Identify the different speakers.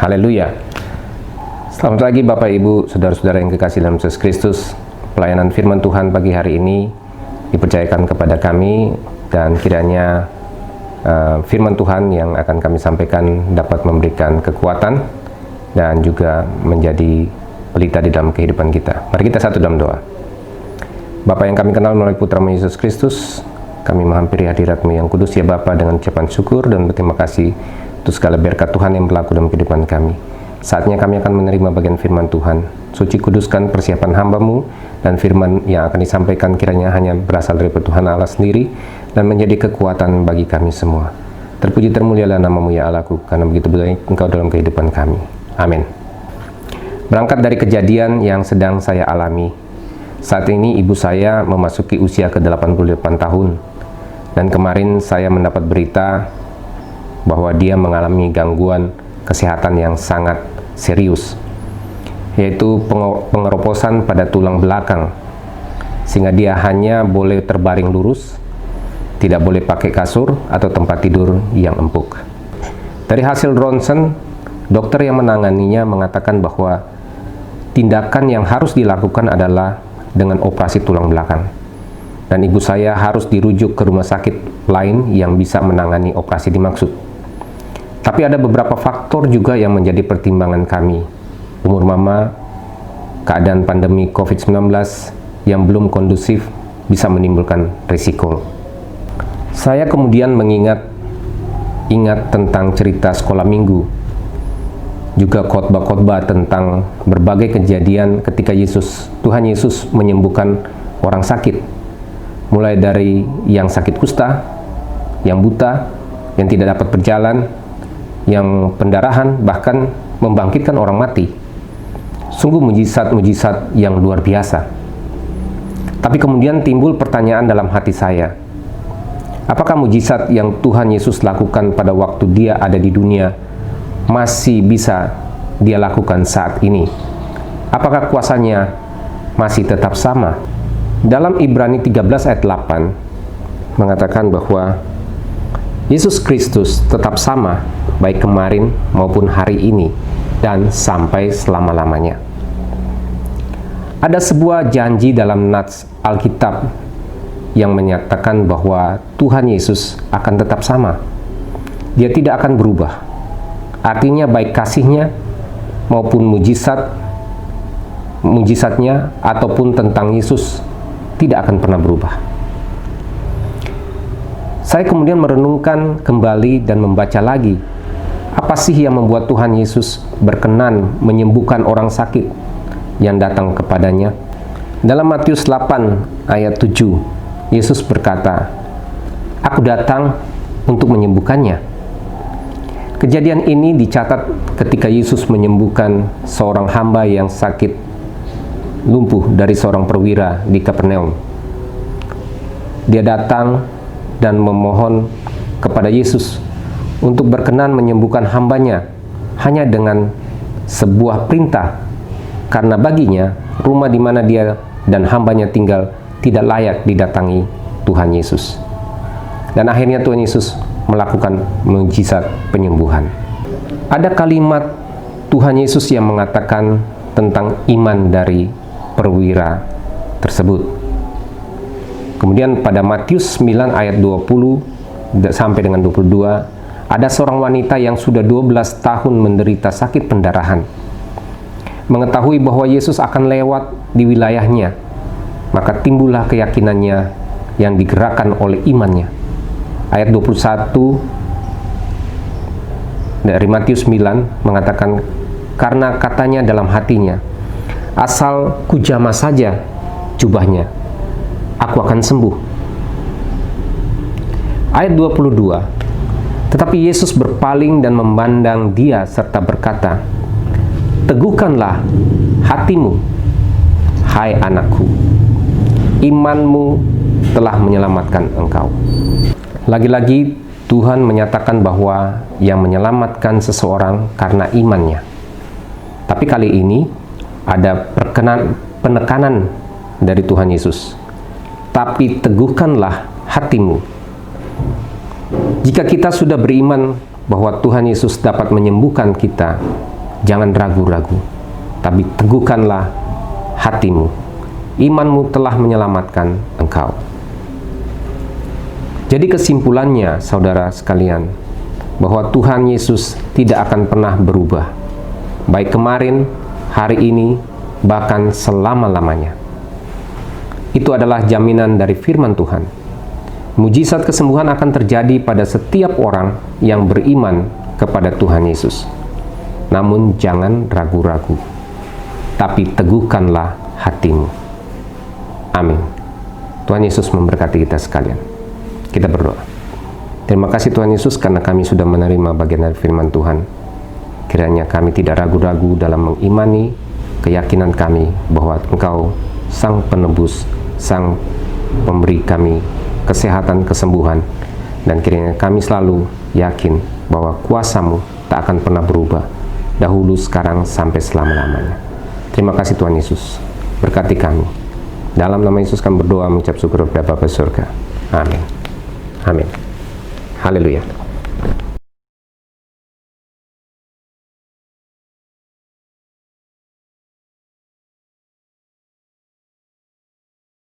Speaker 1: Haleluya. Selamat pagi Bapak Ibu, saudara-saudara yang kekasih dalam Yesus Kristus. Pelayanan firman Tuhan pagi hari ini dipercayakan kepada kami, dan kiranya firman Tuhan yang akan kami sampaikan dapat memberikan kekuatan dan juga menjadi pelita di dalam kehidupan kita. Mari kita satu dalam doa. Bapa yang kami kenal melalui Putra-Mu Yesus Kristus, kami menghampiri hadirat-Mu yang kudus ya Bapa dengan ucapan syukur dan berterima kasih untuk segala berkat Tuhan yang berlaku dalam kehidupan kami. Saatnya kami akan menerima bagian firman Tuhan. Suci kuduskan persiapan hamba-Mu, dan firman yang akan disampaikan kiranya hanya berasal dari Tuhan Allah sendiri dan menjadi kekuatan bagi kami semua. Terpuji termulialah nama-Mu ya Allahku, karena begitu baik Engkau dalam kehidupan kami. Amin. Berangkat dari kejadian yang sedang saya alami, saat ini ibu saya memasuki usia ke-88 tahun, dan kemarin saya mendapat berita bahwa dia mengalami gangguan kesehatan yang sangat serius, yaitu pengeroposan pada tulang belakang, sehingga dia hanya boleh terbaring lurus, tidak boleh pakai kasur atau tempat tidur yang empuk. Dari hasil ronsen, dokter yang menanganinya mengatakan bahwa tindakan yang harus dilakukan adalah dengan operasi tulang belakang, dan ibu saya harus dirujuk ke rumah sakit lain yang bisa menangani operasi dimaksud. Tapi ada beberapa faktor juga yang menjadi pertimbangan kami. Umur mama, keadaan pandemi COVID-19 yang belum kondusif bisa menimbulkan risiko. Saya kemudian ingat tentang cerita sekolah minggu, juga khotbah-khotbah tentang berbagai kejadian ketika Tuhan Yesus menyembuhkan orang sakit, mulai dari yang sakit kusta, yang buta, yang tidak dapat berjalan, yang pendarahan, bahkan membangkitkan orang mati. Sungguh mujizat-mujizat yang luar biasa. Tapi kemudian timbul pertanyaan dalam hati saya, apakah mujizat yang Tuhan Yesus lakukan pada waktu dia ada di dunia masih bisa dia lakukan saat ini? Apakah kuasanya masih tetap sama? Dalam Ibrani 13 ayat 8 mengatakan bahwa Yesus Kristus tetap sama baik kemarin maupun hari ini dan sampai selama-lamanya. Ada sebuah janji dalam nats Alkitab yang menyatakan bahwa Tuhan Yesus akan tetap sama. Dia tidak akan berubah. Artinya baik kasihnya maupun mujizatnya ataupun tentang Yesus tidak akan pernah berubah. Saya kemudian merenungkan kembali dan membaca lagi, apa sih yang membuat Tuhan Yesus berkenan menyembuhkan orang sakit yang datang kepadanya? Dalam Matius 8 ayat 7, Yesus berkata, "Aku datang untuk menyembuhkannya." Kejadian ini dicatat ketika Yesus menyembuhkan seorang hamba yang sakit lumpuh dari seorang perwira di Kapernaum. Dia datang dan memohon kepada Yesus untuk berkenan menyembuhkan hambanya hanya dengan sebuah perintah, karena baginya rumah di mana dia dan hambanya tinggal tidak layak didatangi Tuhan Yesus. Dan akhirnya Tuhan Yesus melakukan mujizat penyembuhan. Ada kalimat Tuhan Yesus yang mengatakan tentang iman dari perwira tersebut. Kemudian pada Matius 9 ayat 20 sampai dengan 22, ada seorang wanita yang sudah 12 tahun menderita sakit pendarahan. Mengetahui bahwa Yesus akan lewat di wilayahnya, maka timbullah keyakinannya yang digerakkan oleh imannya. Ayat 21 dari Matius 9 mengatakan, karena katanya dalam hatinya, asal kujamah saja jubahnya, aku akan sembuh. Ayat 22, tetapi Yesus berpaling dan memandang dia serta berkata, teguhkanlah hatimu, hai anakku, imanmu telah menyelamatkan engkau. Lagi-lagi Tuhan menyatakan bahwa yang menyelamatkan seseorang karena imannya. Tapi kali ini ada penekanan dari Tuhan Yesus. Tapi teguhkanlah hatimu. Jika kita sudah beriman bahwa Tuhan Yesus dapat menyembuhkan kita, jangan ragu-ragu, tapi teguhkanlah hatimu. Imanmu telah menyelamatkan engkau. Jadi kesimpulannya, saudara sekalian, bahwa Tuhan Yesus tidak akan pernah berubah, baik kemarin, hari ini, bahkan selama-lamanya. Itu adalah jaminan dari firman Tuhan. Mujizat kesembuhan akan terjadi pada setiap orang yang beriman kepada Tuhan Yesus. Namun jangan ragu-ragu, tapi teguhkanlah hatimu. Amin. Tuhan Yesus memberkati kita sekalian. Kita berdoa. Terima kasih Tuhan Yesus karena kami sudah menerima bagian dari firman Tuhan. Kiranya kami tidak ragu-ragu dalam mengimani keyakinan kami bahwa Engkau Sang Penebus, Sang Pemberi kami kesehatan, kesembuhan, dan kiranya kami selalu yakin bahwa kuasa-Mu tak akan pernah berubah, dahulu, sekarang, sampai selama-lamanya. Terima kasih Tuhan Yesus, berkati kami. Dalam nama Yesus kami berdoa mengucap syukur kepada Bapa surga. Amin. Amin. Haleluya.